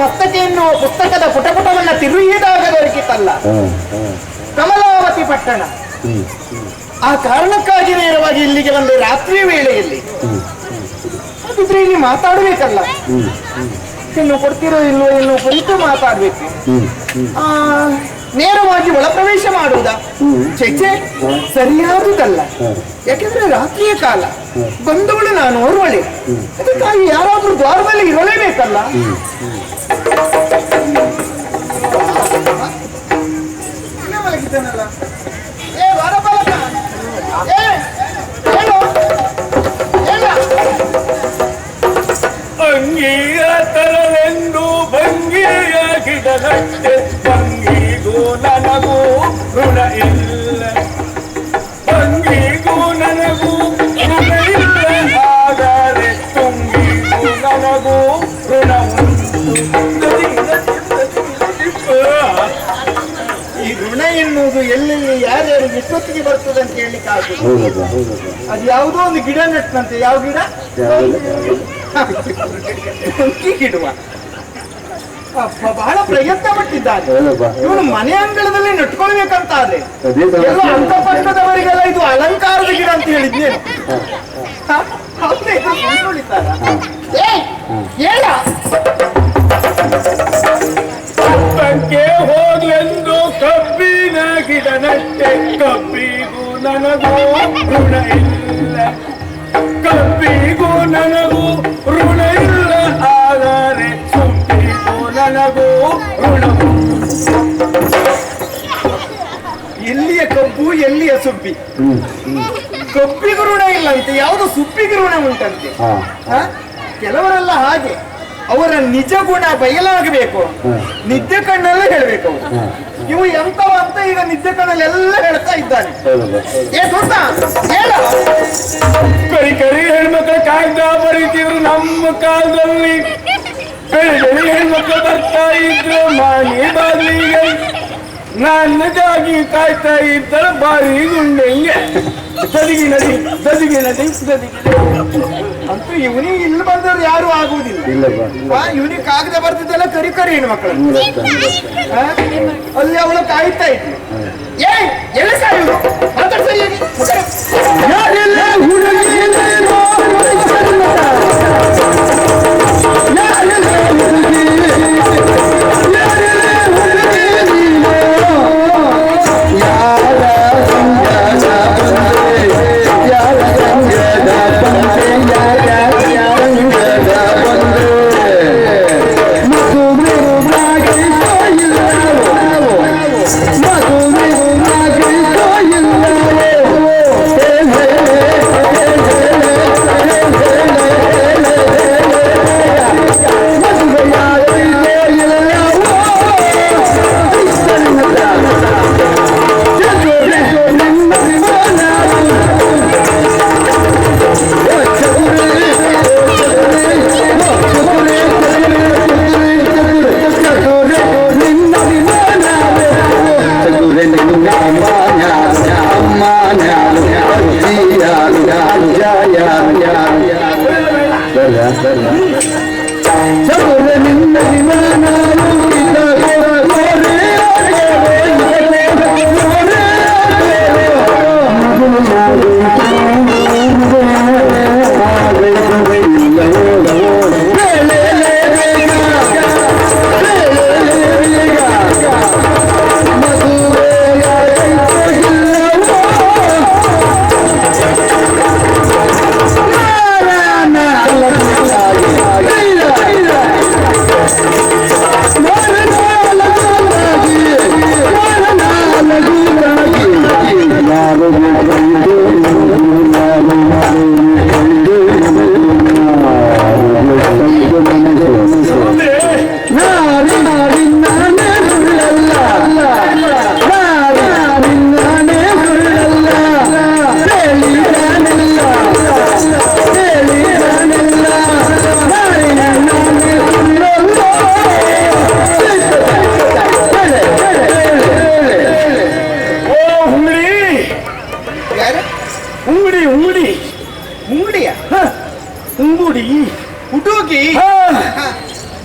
ಮಸ್ತಕೆ ಎನ್ನುವ ಪುಸ್ತಕದ ಪುಟಪುಟವನ್ನ ತಿರುಗಿದಾಗ ದೊರಕಿತಲ್ಲ ಕಮಲಾವತಿ ಪಟ್ಟಣ. ಆ ಕಾರಣಕ್ಕಾಗಿ ನೇರವಾಗಿ ಇಲ್ಲಿಗೆ ಬಂದ ರಾತ್ರಿ ವೇಳೆಯಲ್ಲಿ. ಹಾಗಿದ್ರೆ ಇಲ್ಲಿ ಮಾತಾಡ್ಬೇಕಲ್ಲ, ಇನ್ನು ಕೊಡ್ತಿರೋ ಇಲ್ವೋ ಇನ್ನು ಕುರಿತು ಮಾತಾಡ್ಬೇಕು. ನೇರವಾಗಿ ಒಳ ಪ್ರವೇಶ ಮಾಡುವುದಾ? ಚೆಚ್ಚೆ ಸರಿಯಾದುದಲ್ಲ. ಯಾಕೆಂದ್ರೆ ರಾತ್ರಿಯ ಕಾಲ ಬಂದವಳು ನಾನು ಓರ್ವಳೆ, ಅದಕ್ಕಾಗಿ ಯಾರಾದ್ರೂ ದ್ವಾರದಲ್ಲಿ ಇರಲೇಬೇಕಲ್ಲ. ಮಲಗಿದ್ದಾನಲ್ಲ, ಅಂಗಿಯ ತರವೆಂದು ಭಂಗಿಯ ಗಿಡಗಟ್ಟೆ, ಭಂಗಿಗೂ ನನಗೂ ಋಣ ಇಲ್ಲ, ಭಂಗಿಗೂ ನನಗೂ ಋಣ ಇಲ್ಲ, ಆದರೆ ತುಂಗಿಗೂ ನನಗೂ ಋಣ ಉಂಟು. ಈ ಋಣ ಎನ್ನುವುದು ಎಲ್ಲೆಲ್ಲಿ ಯಾರ್ಯಾರಿಗೆ ಎಷ್ಟೊತ್ತಿಗೆ ಬರ್ತದೆ ಅಂತ ಹೇಳಲಿಕ್ಕೆ ಆಗುದು. ಅದು ಯಾವುದೋ ಒಂದು ಗಿಡ ನೆಟ್ಟಂತೆ. ಯಾವ ಗಿಡ? ಗಿಡುವ. ಬಹಳ ಪ್ರಯತ್ನ ಪಟ್ಟಿದ್ದಾರೆ ಇವನು ಮನೆ ಅಂಗಳದಲ್ಲಿ ನೆಟ್ಕೊಳ್ಬೇಕಂತ. ಆದ್ರೆ ಎಲ್ಲ ಅಂಕಪಟ್ಟದವರಿಗೆಲ್ಲ ಇದು ಅಲಂಕಾರದ ಗಿಡ ಅಂತ ಹೇಳಿದ್ನೇನು? ಪಟ್ಟಕ್ಕೆ ಹೋಗ್ಲೆಂದು ಕಬ್ಬಿನ ಗಿಡ ನಟ್ಟೆ, ಕಬ್ಬಿಗೂ ನನಗೂ ಋಣ ಇಲ್ಲ, ಕಬ್ಬಿಗೂ ನನಗೂ ಋಣ ಇಲ್ಲ, ಆದರೆ ಸುಬ್ಬಿಗೂ ನನಗೂ ಋಣ. ಎಲ್ಲಿಯ ಕಬ್ಬು ಎಲ್ಲಿಯ ಸುಬ್ಬಿ? ಕಬ್ಬಿಗೂ ಋಣ ಇಲ್ಲಂತೆ, ಯಾವುದು ಸುಬ್ಬಿಗೂ ಋಣ ಉಂಟಂತೆ. ಕೆಲವರೆಲ್ಲ ಹಾಗೆ, ಅವರ ನಿಜ ಗುಣ ಬಯಲಾಗಬೇಕು, ನಿದ್ದೆ ಕಣ್ಣಲ್ಲೇ ಹೇಳ್ಬೇಕು. ಇವು ಎಂತವ ಅಂತ ಈಗ ನಿದ್ದೆ ಕಣ್ಣಲ್ಲಿ ಎಲ್ಲ ಹೇಳ್ತಾ ಇದ್ದಾನೆ. ಕರಿ ಕರಿ ಹೆಣ್ಮಕ್ಳ ಕಾಯ್ದ ಬರೀತಿದ್ರು ನಮ್ಮ ಕಾಲದಲ್ಲಿ. ಕರಿ ಕರಿ ಹೆಣ್ಮಕ್ಳು ಬರ್ತಾ ಇದ್ರು ಮನೆ ಬಾಗಿಲಿಗೆ, ನನ್ನಗಾಗಿ ಕಾಯ್ತಾ ಇದ್ದ ಬಾರಿ ಗುಂಡೆಂಗೆ ದದಿಗಿ ನದಿ ದದಿಗಿ ನದಿ ದದಿಗಿ. ಅಂತೂ ಇವನಿಗೆ ಇಲ್ಲಿ ಬಂದವ್ರು ಯಾರು ಆಗುವುದಿಲ್ಲ. ಇವನಿಗೆ ಕಾಗದ ಬರ್ತಿದ್ದೆಲ್ಲ ಕರಿ ಕರಿ ಹೆಣ್ಮಕ್ಳು. ಅಲ್ಲಿ ಅವಳು ಕಾಯ್ತಾ ಇದ್ಲು. ಎಲ್ಲ ಸಾಯುದು ಮಾತಾಡ್ ಸರಿಯಾಗಿ.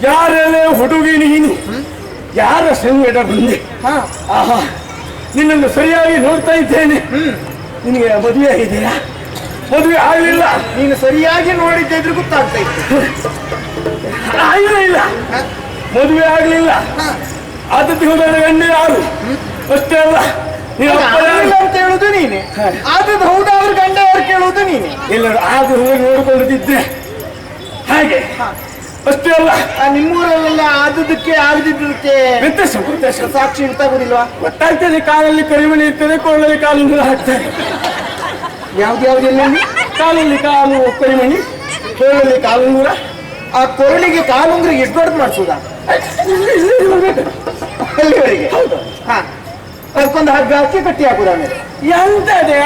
ಯಾರೆಲ್ಲ ಹುಡುಗಿ ನೀನು ಯಾರ ಸಂಗಡ ಬಂದೆ ಹಾ ಆಹಾ ನಿನ್ನನ್ನು ಸರಿಯಾಗಿ ನೋಡ್ತಾ ಇದ್ದೇನೆ ನಿನಗೆ ಮದುವೆ ಆಗಿದೆಯಾ? ಮದುವೆ ಆಗಲಿಲ್ಲ. ನೀನು ಸರಿಯಾಗಿ ನೋಡಿದ್ದಿದ್ರೆ ಗೊತ್ತಾಗ್ತಾ ಇತ್ತು. ಇಲ್ಲ ಮದುವೆ ಆಗಲಿಲ್ಲ. ಆದದ್ದು ಹೋದ ಗಂಡ ಯಾರು ಅಷ್ಟೇ ಅಲ್ಲ. ಅಂತ ಹೇಳುದು ನೀನೆ, ಆದದ್ದು ಹೌದಾದ್ರೂ ಗಂಡ ಯಾರು ಕೇಳುವುದು ನೀನೆ. ಎಲ್ಲರೂ ಆದ್ರೂ ಹೋಗಿ ನೋಡ್ಕೊಂಡಿದ್ದೆ ಹಾಗೆ ಅಷ್ಟೇ ಅಲ್ಲ. ನಿಮ್ಮೂರಲ್ಲೆಲ್ಲ ಆದದ್ದಕ್ಕೆ ಆಗದಿದ್ದಕ್ಕೆ ವ್ಯತ್ಯಾಸ ಸಾಕ್ಷಿ ಗೊತ್ತಾಗುದಿಲ್ವಾ? ಗೊತ್ತಾಗ್ತದೆ. ಕಾಲಲ್ಲಿ ಕರಿಮಣಿ ಇರ್ತದೆ, ಕೊಳ್ಳಲ್ಲಿ ಕಾಲು ಹಾಕ್ತಾರೆ. ಯಾವ್ದ್ಯಾವ್ದೆಲ್ಲ ಕಾಲಲ್ಲಿ ಕಾಲು ಕರಿಮಣಿ, ಕೊಳ್ಳಲ್ಲಿ ಕಾಲುಂಗುರ. ಆ ಕೊರಳಿಗೆ ಕಾಲುಂಗ್ರಿಗೆ ಎಷ್ಟು ದೊಡ್ಡದು ಮಾಡಿಸುದಾ? ಅಲ್ಲಿವರೆಗೆ. ಹಾ ಅದಕ್ಕೊಂದು ಹಗ್ಗ ಹಾಕಿ ಕಟ್ಟಿ ಹಾಕುದ. ಆಮೇಲೆ ಎಂತದೆ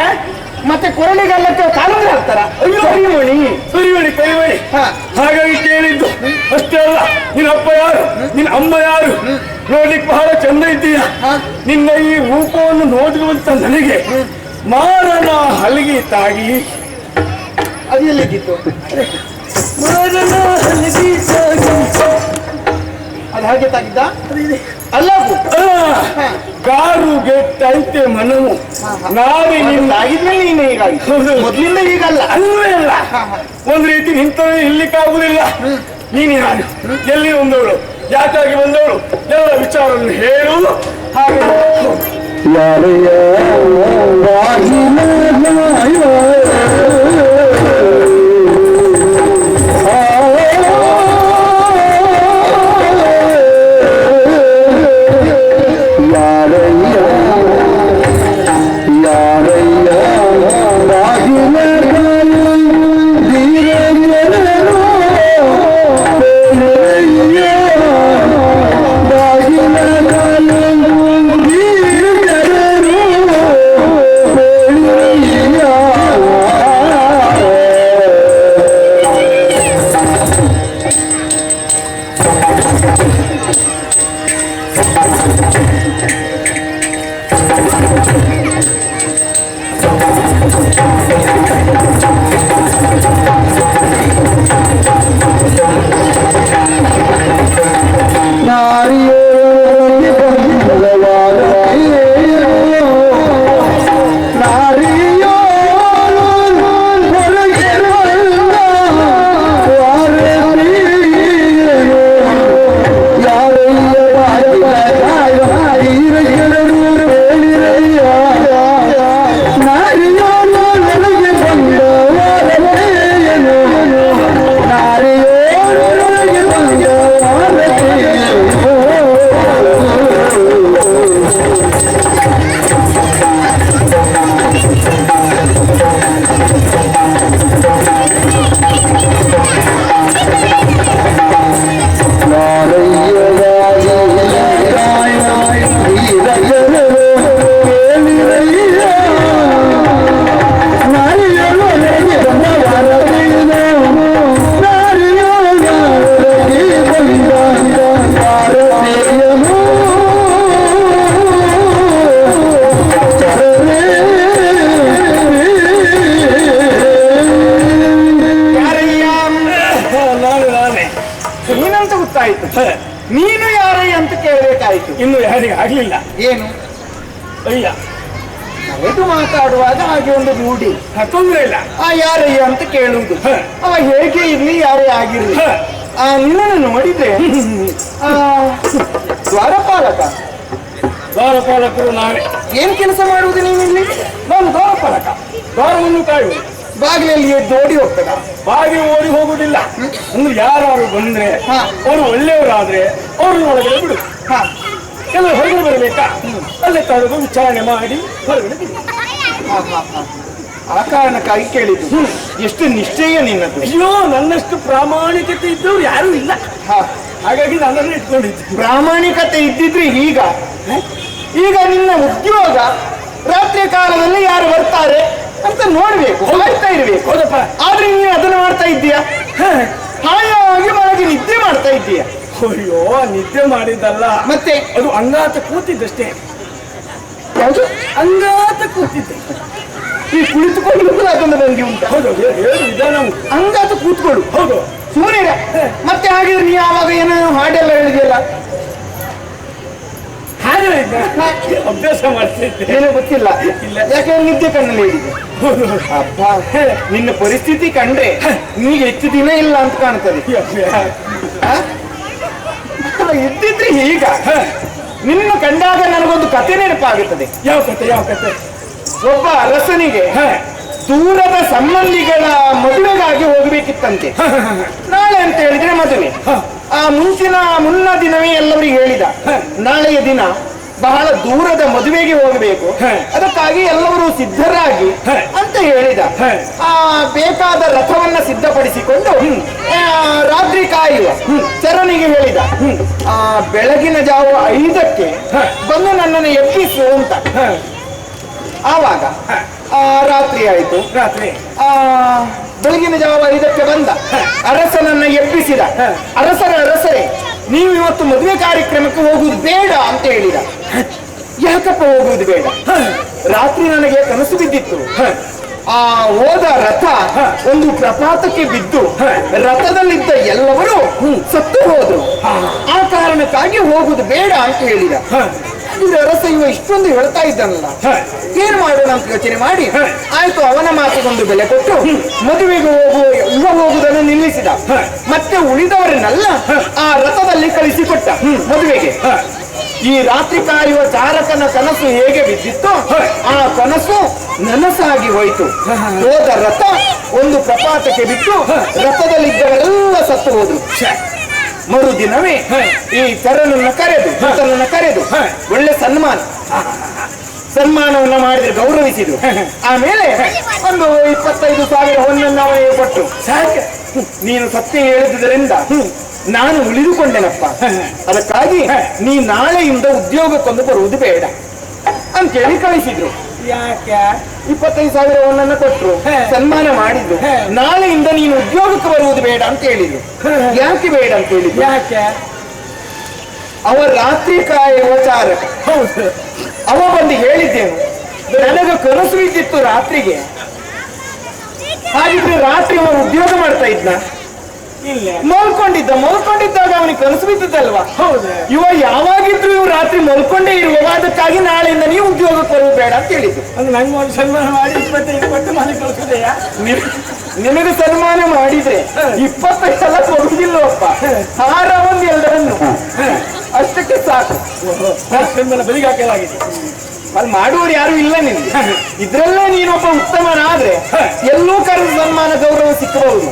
ಮತ್ತೆ ಕೊರಳಿಗೆಲ್ಲ ಕಾಲುಂಗ್ರ ಹಾಕ್ತಾರ. ಕರಿಮಣಿ ಕರಿಮಣಿ ಕರಿಮಣಿ. ಹಾಗಾಗಿ ಕೇಳಿದ್ದು ಅಷ್ಟೇ ಅಲ್ಲ. ನಿನ್ನ ಅಪ್ಪ ಯಾರು, ನಿನ್ನ ಅಮ್ಮ ಯಾರು? ನೋಡ್ಲಿಕ್ಕೆ ಬಹಳ ಚಂದ ಇದ್ದೀಯ. ನಿನ್ನ ಈ ರೂಪವನ್ನು ನೋಡುವಂತ ನನಗೆ ಮಾರನ ಹಲಗಿ ತಾಗಿ. ಅದು ಎಲ್ಲಿದ್ದಿತ್ತು? ಮಾರನ ಹಲಗಿ ತಾಗಿ ಅದು ಹಾಗೆ ತಾಗಿದ್ದ ಅಲ್ಲ. ಕಾರು ಗೆಟ್ಟೈತೆ ಮನವು ನಾವೇ ನಿನ್ನ ಆಗಿದ್ಮೇಲೆ ನೀನು ಹೀಗಾಗಿ, ಮೊದ್ಲಿಂದ ಹೀಗಲ್ಲ. ಅಲ್ಲೇ ಅಲ್ಲ. ಒಂದ್ ರೀತಿ ನಿಂತವೇ ಇರ್ಲಿಕ್ಕಾಗುದಿಲ್ಲ. ನೀನು ಯಾರು, ಎಲ್ಲಿ ಬಂದವಳು, ಯಾಕಾಗಿ ಬಂದವಳು, ಎಲ್ಲ ವಿಚಾರವನ್ನು ಹೇಳು. ಹಾಗೆ ನೀನು ಯಾರೇ ಅಂತ ಕೇಳಬೇಕಾಯ್ತು. ಇನ್ನು ಯಾರಿಗೆ ಆಗ್ಲಿಲ್ಲ. ಏನು ಅಯ್ಯ ಇದು ಮಾತಾಡುವಾಗ ಹಾಗೆ ಒಂದು ರೂಢಿ. ತೊಂದ್ರೆ ಇಲ್ಲ. ಯಾರಯ್ಯ ಅಂತ ಕೇಳುವುದು. ಅವ ಹೇಗೆ ಇರ್ಲಿ ಯಾರೇ ಆಗಿರ್ಲಿ. ನಿನ್ನನ್ನು ನೋಡಿದ್ರೆ ದ್ವಾರಪಾಲಕ. ದ್ವಾರಪಾಲಕರು ನಾವೇ. ಏನ್ ಕೆಲಸ ಮಾಡುವುದು ನೀನಿಲ್ಲಿ? ನಾನು ದ್ವಾರಪಾಲಕ. ದ್ವಾರವನ್ನು ಕಾಯುವುದು. ಬಾಗಿಲಲ್ಲಿ ಓಡಿ ಹೋಗ್ತದ? ಬಾಗಿಲು ಓಡಿ ಹೋಗುದಿಲ್ಲ. ಅಂದ್ರೆ ಯಾರು ಬಂದ್ರೆ ಅವರು ಒಳ್ಳೆಯವರಾದ್ರೆ ಅವ್ರನ್ನ ಒಳಗಡೆ ಬಿಡು. ಕೆಲವು ಹೊರಗಡೆ ಬರಬೇಕಾ, ಅಲ್ಲೇ ತಡೆದು ವಿಚಾರಣೆ ಮಾಡಿ ಹೊರಗಡೆ ಬಿಡು. ಆ ಕಾರಣಕ್ಕಾಗಿ ಕೇಳಿದ್ದು. ಎಷ್ಟು ನಿಶ್ಚಯ ನಿನ್ನದು. ಅಯ್ಯೋ, ನನ್ನಷ್ಟು ಪ್ರಾಮಾಣಿಕತೆ ಇದ್ದವ್ರು ಯಾರು ಇಲ್ಲ. ಹಾಗಾಗಿ ನನ್ನನ್ನು ಇಟ್ಕೊಂಡಿದ್ದೆ. ಪ್ರಾಮಾಣಿಕತೆ ಇದ್ದಿದ್ರೆ ಈಗ ನಿನ್ನ ಉದ್ಯೋಗ ರಾತ್ರಿ ಕಾಲದಲ್ಲಿ ಯಾರು ಬರ್ತಾರೆ ಅಂತ ನೋಡ್ಬೇಕು, ಹೋಗ್ತಾ ಇರ್ಬೇಕು. ಹೌದಪ್ಪ. ಆದ್ರೆ ನೀನು ಅದನ್ನು ಮಾಡ್ತಾ ಇದ್ದೀಯಾ? ಹಾಯಾಗಿ ಮನೆಗೆ ನಿದ್ದೆ ಮಾಡ್ತಾ ಇದ್ದೀಯ. ಅಯ್ಯೋ, ನಿದ್ದೆ ಮಾಡಿದ್ದಲ್ಲ, ಮತ್ತೆ ಅದು ಅಂಗಾತ ಕೂತಿದ್ದಷ್ಟೇ. ಯಾವುದು ಅಂಗಾತ ಕೂತಿದ್ದೆ? ಈ ಕುಳಿತುಕೊಂಡು ಅದೊಂದು ಭಂಗಿ ಉಂಟು. ಹೌದು, ಹೇಳು ವಿಧಾನ ಉಂಟು. ಅಂಗಾತ ಕೂತ್ಕೊಳ್ಳು. ಹೌದು, ಸುಮ್ಮನೆ ಮತ್ತೆ ಹಾಗಿದ್ರೆ ನೀ ಆವಾಗ ಏನೋ ಹಾಡೆಲ್ಲ ಹೇಳಿದೆಯಲ್ಲ, ಹಾಗೆ ಅಭ್ಯಾಸ ಮಾಡ್ತಿದ್ದೆ. ಏನೋ ಗೊತ್ತಿಲ್ಲ. ಯಾಕೆ ನಿದ್ದೆ ಕಣ್ಣಲ್ಲಿ ಹೇಳಿದೆ. ಅಪ್ಪ, ನಿನ್ನ ಪರಿಸ್ಥಿತಿ ಕಂಡ್ರೆ ನಿಮಗೆ ಹೆಚ್ಚು ದಿನ ಇಲ್ಲ ಅಂತ ಕಾಣ್ತದೆ. ಇದ್ದಿದ್ರೆ ಈಗ ನಿನ್ನ ಕಂಡಾಗ ನನಗೊಂದು ಕತೆ ನೆನಪಾಗುತ್ತದೆ. ಯಾವ ಕತೆ? ಯಾವ ಕತೆ? ಒಬ್ಬ ಅರಸನಿಗೆ ದೂರದ ಸಂಬಂಧಿಗಳ ಮದುವೆಗಾಗಿ ಹೋಗಬೇಕಿತ್ತಂತೆ. ನಾಳೆ ಅಂತ ಹೇಳಿದ್ರೆ ಮದುವೆ. ಆ ಮುನ್ನ ದಿನವೇ ಎಲ್ಲರಿಗೂ ಹೇಳಿದ, ನಾಳೆಯ ದಿನ ಬಹಳ ದೂರದ ಮದುವೆಗೆ ಹೋಗಬೇಕು, ಅದಕ್ಕಾಗಿ ಎಲ್ಲರೂ ಸಿದ್ಧರಾಗಿ ಅಂತ ಹೇಳಿದ. ಬೇಕಾದ ರಥವನ್ನ ಸಿದ್ಧಪಡಿಸಿಕೊಂಡು ರಾತ್ರಿ ಕಾಯುವ ಚರನಿಗೆ ಹೇಳಿದ, ಬೆಳಗಿನ ಜಾವ 5ಕ್ಕೆ ಬಂದು ನನ್ನನ್ನು ಎಬ್ಬಿಸು ಅಂತ. ಆವಾಗ ರಾತ್ರಿ ಆಯಿತು. ಬೆಳಗಿನ ಜಾವ 5ಕ್ಕೆ ಬಂದ, ಅರಸನನ್ನ ಎಬ್ಬಿಸಿದ. ಅರಸರೇ, ನೀವು ಇವತ್ತು ಮದುವೆ ಕಾರ್ಯಕ್ರಮಕ್ಕೆ ಹೋಗುವುದು ಬೇಡ ಅಂತ ಹೇಳಿದ. ಯಾಕಪ್ಪ ಹೋಗುವುದು ಬೇಡ? ರಾತ್ರಿ ನನಗೆ ಕನಸು ಬಿದ್ದಿತ್ತು. ಹೋದ ರಥ ಒಂದು ಪ್ರಪಾತಕ್ಕೆ ಬಿದ್ದು ರಥದಲ್ಲಿದ್ದ ಎಲ್ಲವರು ಸತ್ತು ಹೋದ್ರು. ಆ ಕಾರಣಕ್ಕಾಗಿ ಹೋಗುವುದು ಬೇಡ ಅಂತ ಹೇಳಿದ. ಅರಸ ಇಷ್ಟೊಂದು ಹೇಳ್ತಾ ಇದ್ದಾನಲ್ಲ, ಏನ್ ಮಾಡೋಣ ಅಂತ ಯೋಚನೆ ಮಾಡಿ ಆಯ್ತು, ಅವನ ಮಾತಿಗೊಂದು ಬೆಲೆ ಕೊಟ್ಟು ಮದುವೆಗೆ ಹೋಗುವುದನ್ನು ನಿಲ್ಲಿಸಿದ. ಮತ್ತೆ ಉಳಿದವರನ್ನೆಲ್ಲ ಆ ರಥದಲ್ಲಿ ಕಳಿಸಿಕೊಟ್ಟ ಮದುವೆಗೆ. ಈ ರಾತ್ರಿ ಕಾಯುವ ಚಾರಕನ ಕನಸು ಹೇಗೆ ಬಿದ್ದಿತ್ತು, ಆ ಕನಸು ನನಸಾಗಿ ಹೋಯಿತು. ಹೋದ ರಥ ಒಂದು ಪ್ರಪಾತಕ್ಕೆ ಬಿಟ್ಟು ರಥದಲ್ಲಿದ್ದವರೆಲ್ಲ ಸತ್ತು ಹೋದ್ರು. ಮರುದಿನವೇ ಈ ಚರನನ್ನ ಕರೆದು ಒಳ್ಳೆ ಸನ್ಮಾನವನ್ನ ಮಾಡಿದ್ರೆ ಗೌರವಿಸಿದ್ರು. ಆಮೇಲೆ ಒಂದು 25,000 ಹೊನ್ನನ್ನು ಅವನಿಗೆ ಕೊಟ್ಟು, ಸಾಕೆ ನೀನು ಸತ್ಯ ಹೇಳಿದ್ರಿಂದ ನಾನು ಉಳಿದುಕೊಂಡೆನಪ್ಪ, ಅದಕ್ಕಾಗಿ ನೀ ನಾಳೆಯಿಂದ ಉದ್ಯೋಗಕ್ಕೊಂದು ಬರುವುದು ಬೇಡ ಅಂತೇಳಿ ಕಳಿಸಿದ್ರು. ಯಾಕೆ? 25,000 ಹೊನ್ನನ್ನು ಕೊಟ್ಟರು, ಸನ್ಮಾನ ಮಾಡಿದ್ರು. ನಾಳೆಯಿಂದ ನೀನು ಉದ್ಯೋಗಕ್ಕೆ ಬರುವುದು ಬೇಡ ಅಂತ ಹೇಳಿದ್ರು. ಯಾಕೆ ಬೇಡ ಅಂತ ಹೇಳಿದ್ರು? ಯಾಕೆ? ಅವ ರಾತ್ರಿ ಕಾಯುವ ಚಾರಕ. ಅವ ಬಂದು ಹೇಳಿದ್ದೇನು, ನನಗೆ ಕನಸು ಬಿದ್ದಿತ್ತು ರಾತ್ರಿಗೆ. ಹಾಗಿದ್ರೆ ರಾತ್ರಿ ಅವ ಉದ್ಯೋಗ ಮಾಡ್ತಾ ಇದ್ನ? ಇಲ್ಲ, ಮಲ್ಕೊಂಡಿದ್ದಾಗ ಅವನಿಗೆ ಕನಸು ಬಿದ್ದದ್ದಲ್ವಾ? ಹೌದು. ಇವ ಯಾವಾಗಿದ್ರು ಇವ್ ರಾತ್ರಿ ಮಲ್ಕೊಂಡೇ ಇರುವಾಗ, ಅದಕ್ಕಾಗಿ ನಾಳೆಯಿಂದ ನೀವು ಉದ್ಯೋಗಕ್ಕೆ ಬರುವುದು ಬೇಡ ಅಂತ ಹೇಳಿದ್ರು. ಅಂದ್ರೆ ನಂಗೆ ಒಂದು ಸನ್ಮಾನ ಮಾಡಿ 25 ಕೊಟ್ಟು ಮನೆ ಕಳಿಸೋದೆಯಾ? ನಿನಗೆ ಸನ್ಮಾನ ಮಾಡಿದ್ರೆ 25 ಸಲ ಕೊಡುವುದಿಲ್ಲವಪ್ಪ. ಹಾರ ಒಂದು ಎಲ್ಲರನ್ನು ಅಷ್ಟಕ್ಕೆ ಸಾಕು. ಬದಿಗೆ ಹಾಕಲಾಗಿದೆ. ಅಲ್ಲಿ ಮಾಡುವವರು ಯಾರು ಇಲ್ಲ ನಿನ್ಗೆ. ಇದ್ರಲ್ಲೇ ನೀನೊಬ್ಬ ಉತ್ತಮನಾದ್ರೆ ಎಲ್ಲೂ ಕರೆದು ಸನ್ಮಾನ ಗೌರವ ಸಿಕ್ಕಬಹುದು.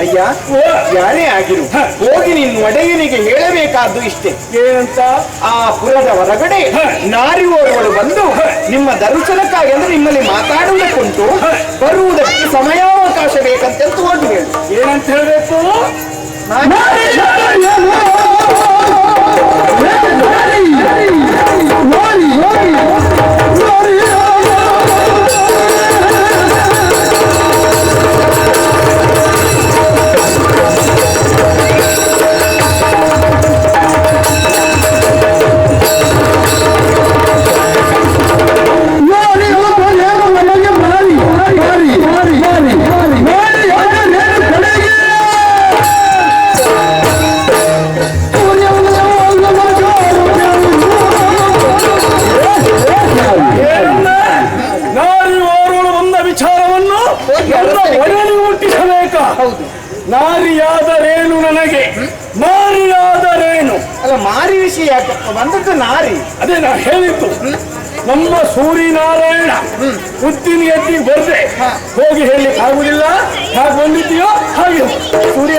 ಅಯ್ಯ, ಯಾರೇ ಆಗಿರು, ಹೋಗಿ ನಿನ್ನ ಒಡೆಯನಿಗೆ ಹೇಳಬೇಕಾದ್ದು ಇಷ್ಟೇ. ಏನಂತ? ಆ ಪುರದ ಹೊರಗಡೆ ನಾರಿ ಓರ್ವಳು ಬಂದು ನಿಮ್ಮ ದರ್ಶನಕ್ಕಾಗಿ ಅಂದ್ರೆ ನಿಮ್ಮಲ್ಲಿ ಮಾತಾಡುವುದಕ್ಕುಂಟು, ಬರುವುದಕ್ಕೆ ಸಮಯಾವಕಾಶ ಬೇಕಂತ ಹೊರಟು ಹೇಳು. ಏನಂತ ಹೇಳ್ಬೇಕು? ನಾರಿಯಾದರೇನು ನನಗೆ? ನಾರಿಯಾದರೇನು ಅಲ್ಲ, ಮಾರಿ ವಿಷಯ ಯಾಕಪ್ಪ ಬಂದದ್ದು? ನಾರಿ ಅದೇ ನಾ ಹೇಳಿದ್ದು. ನಮ್ಮ ಸೂರ್ಯನಾರಾಯಣ ಉದ್ದಿನ ಎದ್ದಿ ಬರ್ದೆ ಹೋಗಿ ಹೇಳಲಿಕ್ಕೆ ಆಗುದಿಲ್ಲ. ಹಾಗೆ ಬಂದಿದ್ದೀಯೋ ಹಾಗೆ ಸೂರ್ಯ